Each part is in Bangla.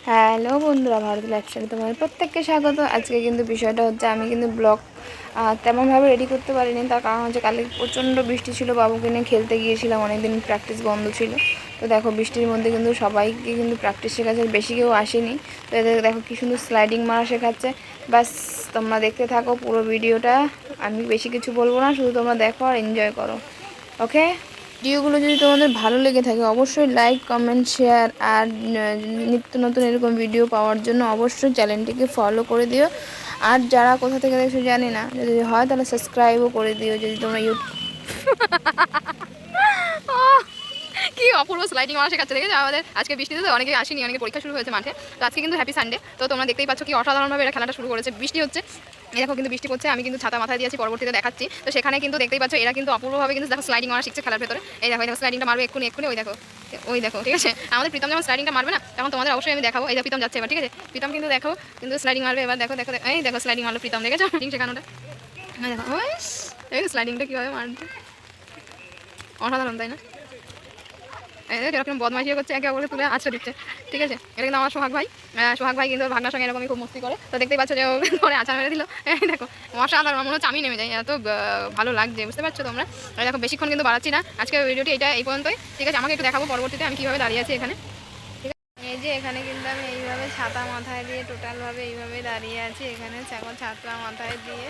হ্যালো বন্ধুরা, ভারত লাইফস্টাইলে তোমাদের প্রত্যেককে স্বাগত। আজকে কিন্তু বিষয়টা হচ্ছে আমি কিন্তু ব্লগ তেমনভাবে রেডি করতে পারিনি। তার কারণ হচ্ছে কালকে প্রচণ্ড বৃষ্টি ছিল, বাবুকে নিয়ে খেলতে গিয়েছিলাম, অনেকদিন প্র্যাকটিস বন্ধ ছিল। তো দেখো বৃষ্টির মধ্যে কিন্তু সবাইকে কিন্তু প্র্যাকটিস শেখাচ্ছে, বেশি কেউ আসেনি। তো এদের দেখো কী সুন্দর স্লাইডিং মারা শেখাচ্ছে। বাস তোমরা দেখতে থাকো পুরো ভিডিওটা, আমি বেশি কিছু বলবো না, শুধু তোমরা দেখো আর এনজয় করো। ওকে, ভিডিওগুলো যদি তোমাদের ভালো লেগে থাকে অবশ্যই লাইক, কমেন্ট, শেয়ার আর নিত্য নতুন এরকম ভিডিও পাওয়ার জন্য অবশ্যই চ্যানেলটিকে ফলো করে দিও। আর যারা কোথা থেকে দেখছো জানি না, যদি হয় তাহলে সাবস্ক্রাইবও করে দিও যদি তোমরা ইউটিউব কি অপূর্ব স্লাইডিং মারা শেখাচ্ছে দেখে। আমাদের আজকে বৃষ্টিতে তো অনেকে আসেনি, অনেকে পরীক্ষা শুরু হয়েছে মাঠে। তো আজকে কিন্তু হ্যাপি সানডে। তো তোমরা দেখতেই পাচ্ছ কি অসাধারণভাবে এরা খেলাটা শুরু করেছে। বৃষ্টি হচ্ছে, এই দেখো কিন্তু বৃষ্টি পড়ছে, আমি কিন্তু ছাতা মাথায় দিয়েছি, পরবর্তীতে দেখাচ্ছি। তো সেখানে কিন্তু দেখতেই পাচ্ছ এরা কিন্তু অপূর্বভাবে কিন্তু দেখো স্লাইডিং মারা শিখছে খেলার ভেতরে। এই দেখো স্লাইডিংটা মারবে এক্ষুনি, ওই দেখো, ঠিক আছে। আমাদের প্রীতম যেমন স্লাইডিংটা মারবে না, তখন তোমাদের অবশ্যই আমি দেখাবো। এই দেখো প্রীতম যাচ্ছে এবার, ঠিক আছে। প্রীতম কিন্তু দেখো কিন্তু স্লাইডিং মারবে এবার, দেখো দেখো, এই দেখো স্লাইডিং মারলো প্রীতম, দেখেছো শেখানোটা। দেখো স্লাইডিংটা কীভাবে মারছে, অসাধারণ তাই না? এরকম বদমাইশিও করছে, একে অপরকে তুলে আছড়ে দিচ্ছে, ঠিক আছে। এটা কিন্তু আমার সোহাগ ভাই কিন্তু ভাগনার সঙ্গে এরকমই খুব মস্তি করে। তো দেখতেই পাচ্ছ যে ও করে আছাড় মেরে দিল। দেখো অসাধারণ, মনে হচ্ছে আমি নেমে যাই, এত ভালো লাগছে, বুঝতে পারছো তোমরা। দেখো বেশিক্ষণ কিন্তু বাড়াচ্ছি না, আজকে ভিডিওটি এই পর্যন্তই, ঠিক আছে। আমাকে একটু দেখাবো পরবর্তীতে আমি কীভাবে দাঁড়িয়ে আছি এখানে। এই যে এখানে কিন্তু আমি এইভাবে ছাতা মাথায় দিয়ে টোটালভাবে এইভাবে দাঁড়িয়ে আছি, এখানে ছাতা মাথায় দিয়ে,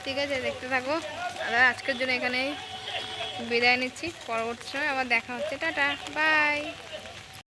ঠিক আছে। দেখতে থাকো। আজকের জন্য এখানেই বিদায় নিচ্ছি, পরবর্তী সময় আবার দেখা হচ্ছে। Tata, by.